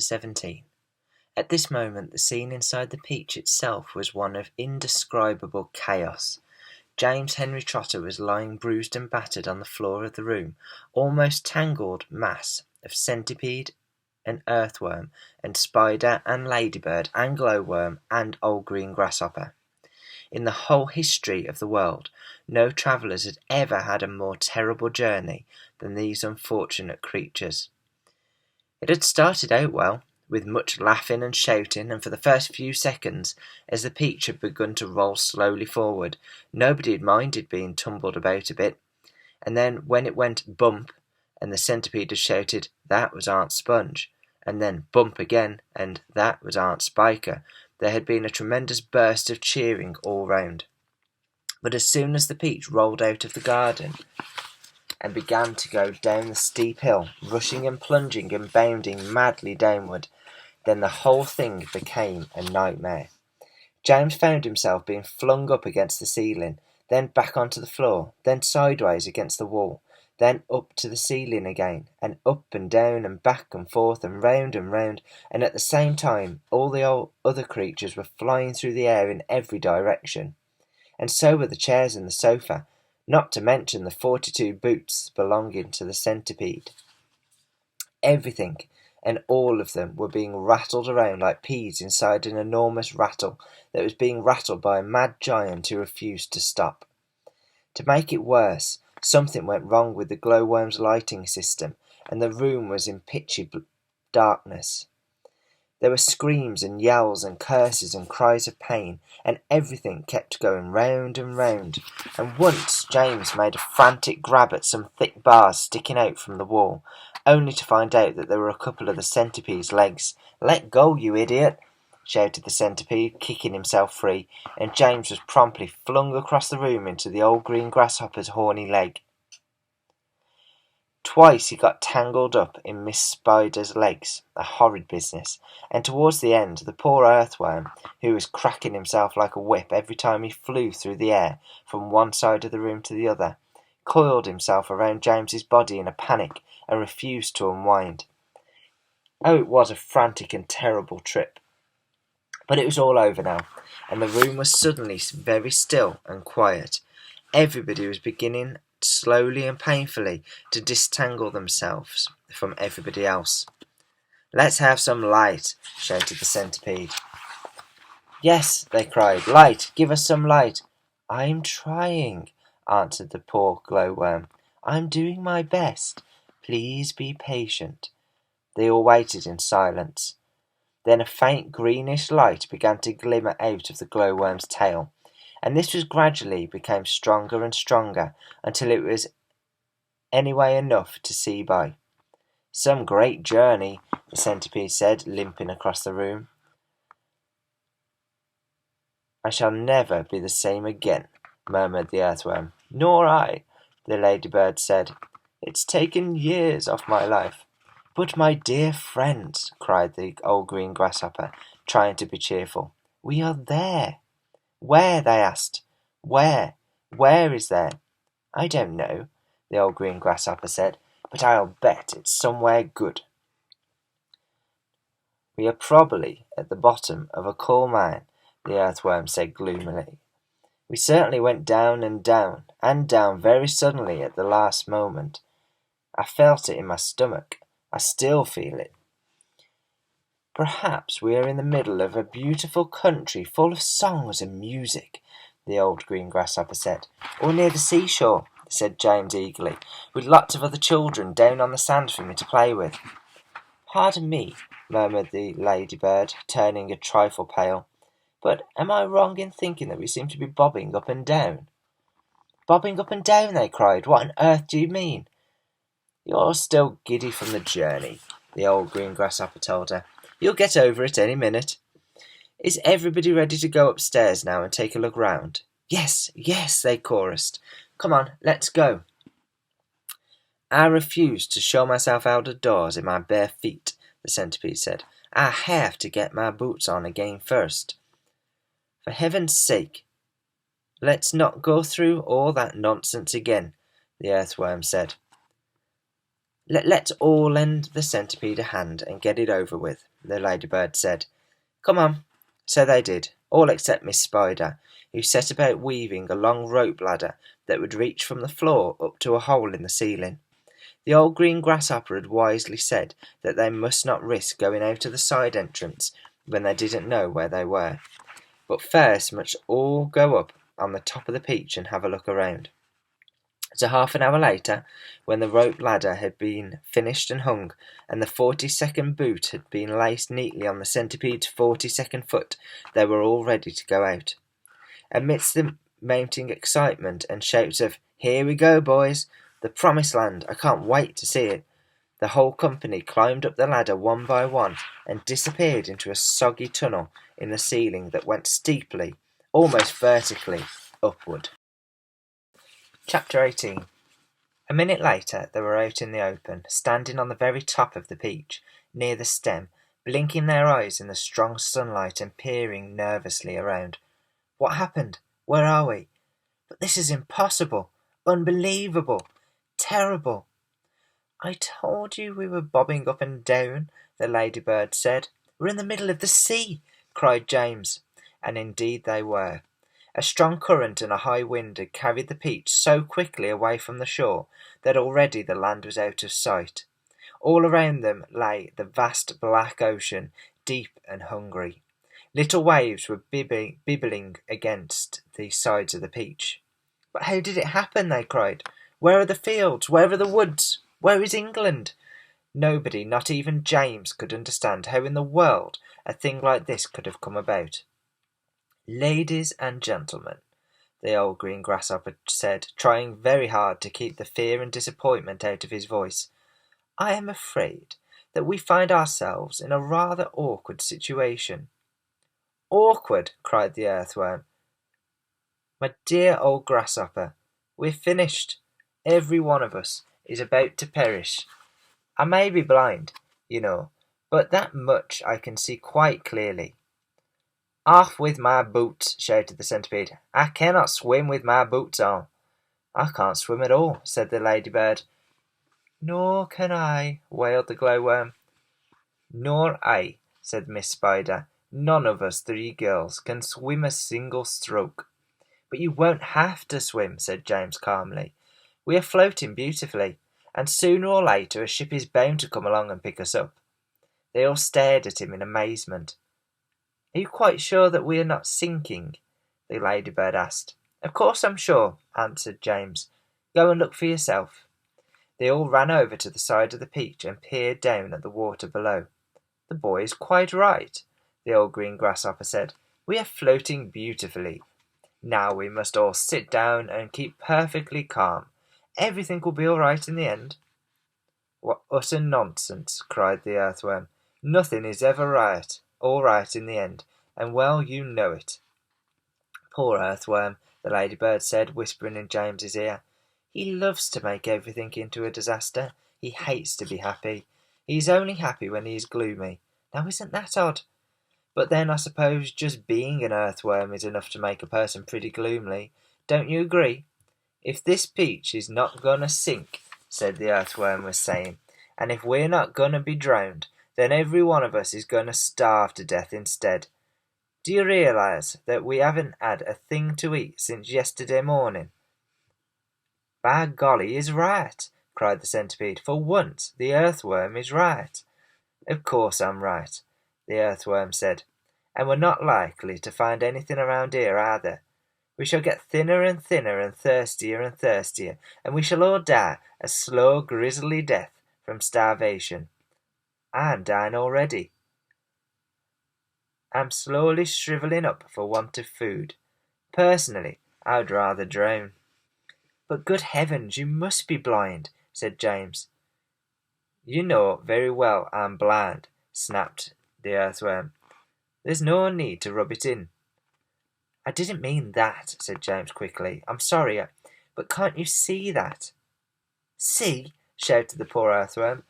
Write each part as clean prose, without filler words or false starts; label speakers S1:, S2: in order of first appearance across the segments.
S1: Chapter 17. At this moment the scene inside the Peach itself was one of indescribable chaos. James Henry Trotter was lying bruised and battered on the floor of the room, almost tangled mass of centipede and earthworm and spider and ladybird and glowworm and old green grasshopper. In the whole history of the world, no travellers had ever had a more terrible journey than these unfortunate creatures. It had started out well, with much laughing and shouting, and for the first few seconds, as the Peach had begun to roll slowly forward, nobody had minded being tumbled about a bit. And then when it went bump, and the centipede had shouted, "That was Aunt Sponge," and then bump again, and "That was Aunt Spiker," there had been a tremendous burst of cheering all round. But as soon as the Peach rolled out of the garden and began to go down the steep hill, rushing and plunging and bounding madly downward, then the whole thing became a nightmare. James found himself being flung up against the ceiling, then back onto the floor, then sideways against the wall, then up to the ceiling again, and up and down and back and forth and round, and at the same time all the other creatures were flying through the air in every direction. And so were the chairs and the sofa, not to mention the 42 boots belonging to the centipede. Everything and all of them were being rattled around like peas inside an enormous rattle that was being rattled by a mad giant who refused to stop. To make it worse, something went wrong with the glowworm's lighting system, and the room was in pitchy darkness. There were screams and yells and curses and cries of pain, and everything kept going round and round. And once James made a frantic grab at some thick bars sticking out from the wall, only to find out that they were a couple of the centipede's legs. "Let go, you idiot!" shouted the centipede, kicking himself free, and James was promptly flung across the room into the old green grasshopper's horny leg. Twice he got tangled up in Miss Spider's legs, a horrid business, and towards the end the poor earthworm, who was cracking himself like a whip every time he flew through the air from one side of the room to the other, coiled himself around James's body in a panic and refused to unwind. Oh, it was a frantic and terrible trip. But it was all over now, and the room was suddenly very still and quiet. Everybody was beginning slowly and painfully to disentangle themselves from everybody else. "Let's have some light," shouted the centipede. "Yes," they cried, "light, give us some light." "I'm trying," answered the poor glowworm. "I'm doing my best. Please be patient." They all waited in silence. Then a faint greenish light began to glimmer out of the glowworm's tail, and this was gradually became stronger and stronger until it was anyway enough to see by. "Some great journey," the centipede said, limping across the room. "I shall never be the same again," murmured the earthworm. "Nor I," the ladybird said. "It's taken years off my life." "But my dear friends," cried the old green grasshopper, trying to be cheerful, "we are there." "Where?" they asked. "Where? Where is there?" "I don't know," the old green grasshopper said, "but I'll bet it's somewhere good." "We are probably at the bottom of a coal mine," the earthworm said gloomily. "We certainly went down and down and down very suddenly at the last moment. I felt it in my stomach. I still feel it." "Perhaps we are in the middle of a beautiful country full of songs and music," the old green grasshopper said. "Or near the seashore," said James eagerly, "with lots of other children down on the sand for me to play with." "Pardon me," murmured the ladybird, turning a trifle pale, "but am I wrong in thinking that we seem to be bobbing up and down?" "Bobbing up and down," they cried. "What on earth do you mean?" "You're still giddy from the journey," the old green grasshopper told her. "You'll get over it any minute. Is everybody ready to go upstairs now and take a look round?" "Yes, yes," they chorused. "Come on, let's go." "I refuse to show myself out of doors in my bare feet," the centipede said. "I have to get my boots on again first." "For heaven's sake, let's not go through all that nonsense again," the earthworm said. Let's all lend the centipede a hand and get it over with. the ladybird said. Come on. So they did, all except Miss Spider, who set about weaving a long rope ladder that would reach from the floor up to a hole in the ceiling. The old green grasshopper had wisely said that they must not risk going out of the side entrance when they didn't know where they were, but first must all go up on the top of the peach and have a look around. So half an hour later, when the rope ladder had been finished and hung, and the 42nd boot had been laced neatly on the centipede's 42nd foot, they were all ready to go out. Amidst the mounting excitement and shouts of, "Here we go, boys! The promised land! I can't wait to see it!" the whole company climbed up the ladder one by one and disappeared into a soggy tunnel in the ceiling that went steeply, almost vertically, upward. Chapter 18. A minute later they were out in the open, standing on the very top of the peach, near the stem, blinking their eyes in the strong sunlight and peering nervously around. What happened? Where are we? But this is impossible, unbelievable, terrible. I told you we were bobbing up and down, the ladybird said. We're in the middle of the sea, cried James. And indeed they were. A strong current and a high wind had carried the peach so quickly away from the shore that already the land was out of sight. All around them lay the vast black ocean, deep and hungry. Little waves were bibbling against the sides of the peach. But how did it happen? They cried. Where are the fields? Where are the woods? Where is England? Nobody, not even James, could understand how in the world a thing like this could have come about. Ladies and gentlemen, the old green grasshopper said, trying very hard to keep the fear and disappointment out of his voice, I am afraid that we find ourselves in a rather awkward situation. Awkward, cried the earthworm. My dear old grasshopper, we're finished. Every one of us is about to perish. I may be blind, you know, but that much I can see quite clearly. Off with my boots, shouted the centipede. I cannot swim with my boots on. I can't swim at all, said the ladybird. Nor can I, wailed the glowworm. Nor I, said Miss Spider. None of us three girls can swim a single stroke. But you won't have to swim, said James calmly. We are floating beautifully, and sooner or later a ship is bound to come along and pick us up. They all stared at him in amazement. Are you quite sure that we are not sinking? The ladybird asked. Of course I'm sure, answered James. Go and look for yourself. They all ran over to the side of the peach and peered down at the water below. The boy is quite right, the old green grasshopper said. We are floating beautifully. Now we must all sit down and keep perfectly calm. Everything will be all right in the end. What utter nonsense, cried the earthworm. Nothing is ever all right in the end, and well you know it. Poor earthworm, the ladybird said, whispering in James's ear. He loves to make everything into a disaster. He hates to be happy. He is only happy when he is gloomy. Now isn't that odd? But then I suppose just being an earthworm is enough to make a person pretty gloomy. Don't you agree? If this peach is not gonna sink, said the earthworm was saying, and if we're not gonna be drowned, then every one of us is gonna starve to death instead. Do you realise that we haven't had a thing to eat since yesterday morning? By golly, he's right, cried the centipede. For once, the earthworm is right. Of course I'm right, the earthworm said, and we're not likely to find anything around here either. We shall get thinner and thinner and thirstier, and we shall all die a slow, grisly death from starvation. I'm dying already. I'm slowly shrivelling up for want of food. Personally, I'd rather drown. But good heavens, you must be blind, said James. You know very well I'm blind, snapped the earthworm. There's no need to rub it in. I didn't mean that, said James quickly. I'm sorry, but can't you see that? See? Shouted the poor earthworm.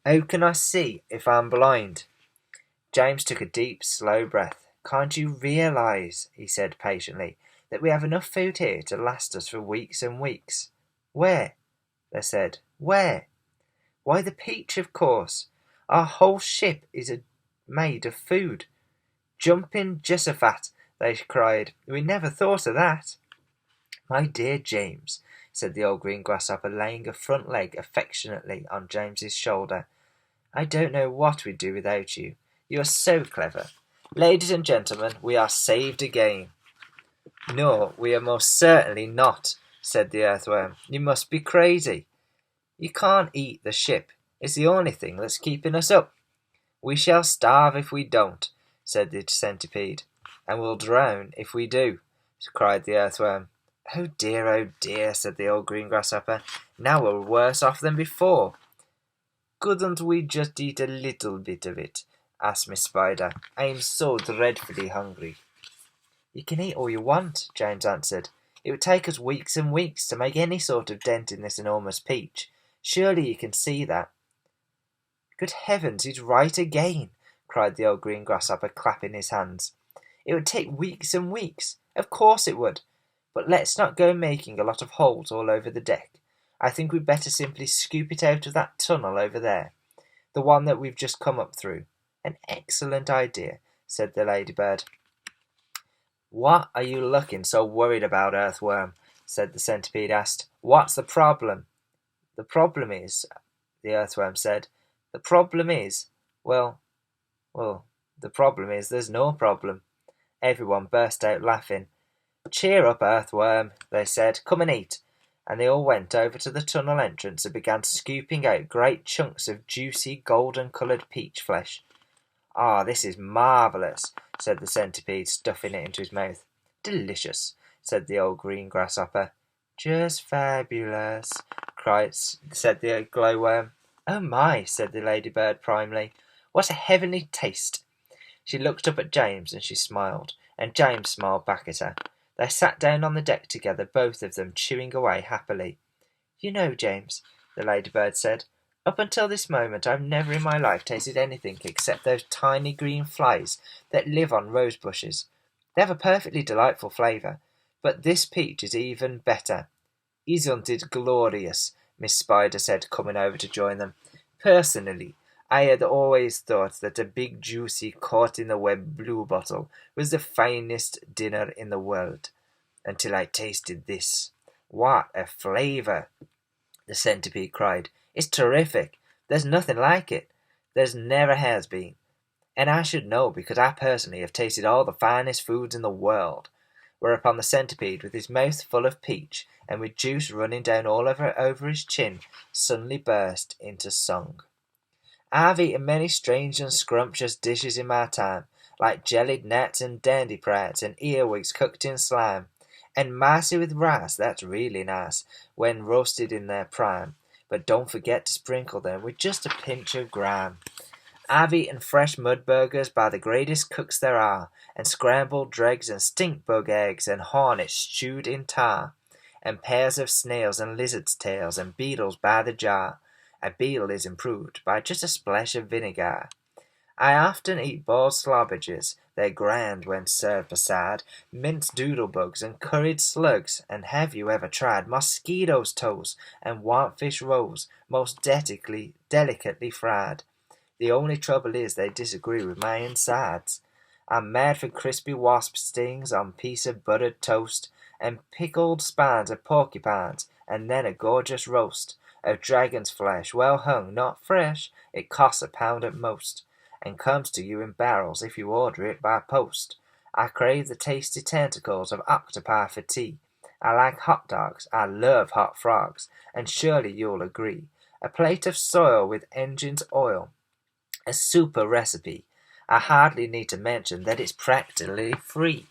S1: How can I see if I'm blind? James took a deep, slow breath. Can't you realise, he said patiently, that we have enough food here to last us for weeks and weeks? Where? They said. Where? Why, the peach, of course. Our whole ship is made of food. "Jumping Jehoshaphat!" they cried. "We never thought of that." "My dear James," said the old green grasshopper, laying a front leg affectionately on James's shoulder, "I don't know what we'd do without you. You are so clever. Ladies and gentlemen, we are saved again." "No, we are most certainly not," said the earthworm. "You must be crazy. You can't eat the ship. It's the only thing that's keeping us up." "We shall starve if we don't," said the centipede. "And we'll drown if we do," cried the earthworm. Oh dear, said the old green grasshopper. "Now we're worse off than before." "Couldn't we just eat a little bit of it?" asked Miss Spider. "I'm so dreadfully hungry." "You can eat all you want," James answered. "It would take us weeks and weeks to make any sort of dent in this enormous peach. Surely you can see that." "Good heavens, he's right again!" cried the old green grasshopper, clapping his hands. "It would take weeks and weeks. Of course it would. But let's not go making a lot of holes all over the deck. I think we'd better simply scoop it out of that tunnel over there, the one that we've just come up through." "An excellent idea," said the ladybird. "What are you looking so worried about, earthworm?" said the centipede asked. "What's the problem?" "The problem is," the earthworm said, "the problem is, well, the problem is there's no problem." Everyone burst out laughing. "Cheer up, earthworm," they said. "Come and eat." And they all went over to the tunnel entrance and began scooping out great chunks of juicy golden-coloured peach flesh. "Ah, this is marvellous," said the centipede, stuffing it into his mouth. "Delicious," said the old green grasshopper. "Just fabulous," said the glowworm. "Oh my," said the ladybird primly. "What a heavenly taste!" She looked up at James and she smiled, and James smiled back at her. They sat down on the deck together, both of them chewing away happily. "You know, James," the ladybird said, "up until this moment I've never in my life tasted anything except those tiny green flies that live on rose bushes. They have a perfectly delightful flavour, but this peach is even better." "Isn't it glorious?" Miss Spider said, coming over to join them. "Personally, I had always thought that a big juicy caught-in-the-web bluebottle was the finest dinner in the world, until I tasted this. What a flavour!" the centipede cried. "It's terrific. There's nothing like it. There's never has been. And I should know because I personally have tasted all the finest foods in the world." Whereupon the centipede, with his mouth full of peach and with juice running down all over his chin, suddenly burst into song. "I've eaten many strange and scrumptious dishes in my time, like jellied gnats and dandyprats and earwigs cooked in slime, and micey with rice, that's really nice, when roasted in their prime, but don't forget to sprinkle them with just a pinch of grime. I've eaten fresh mud burgers by the greatest cooks there are, and scrambled dregs and stink bug eggs and hornets stewed in tar, and pairs of snails and lizards' tails and beetles by the jar. A beetle is improved by just a splash of vinegar. I often eat boiled slobbages, they're grand when served beside minced doodlebugs and curried slugs. And have you ever tried mosquitoes' toes and whitefish rolls, most delicately fried? The only trouble is they disagree with my insides. I'm mad for crispy wasp stings on piece of buttered toast, and pickled spines of porcupines, and then a gorgeous roast of dragon's flesh, well hung, not fresh. It costs £1 at most, and comes to you in barrels if you order it by post. I crave the tasty tentacles of octopi for tea. I like hot dogs, I love hot frogs, and surely you'll agree. A plate of soil with engine's oil, a super recipe. I hardly need to mention that it's practically free.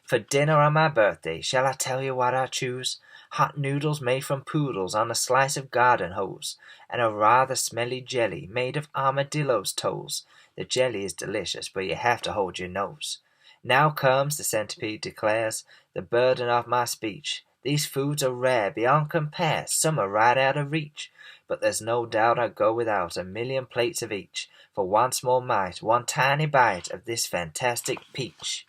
S1: For dinner on my birthday, shall I tell you what I choose? Hot noodles made from poodles on a slice of garden hose, and a rather smelly jelly made of armadillo's toes. The jelly is delicious, but you have to hold your nose. Now comes, the centipede declares, the burden of my speech. These foods are rare beyond compare, some are right out of reach, but there's no doubt I'd go without a million plates of each, for one small mite, one tiny bite of this fantastic peach.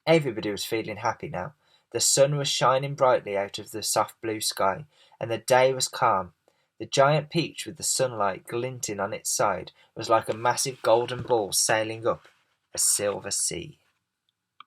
S1: Everybody was feeling happy now. The sun was shining brightly out of the soft blue sky, and the day was calm. The giant peach, with the sunlight glinting on its side, was like a massive golden ball sailing up a silver sea.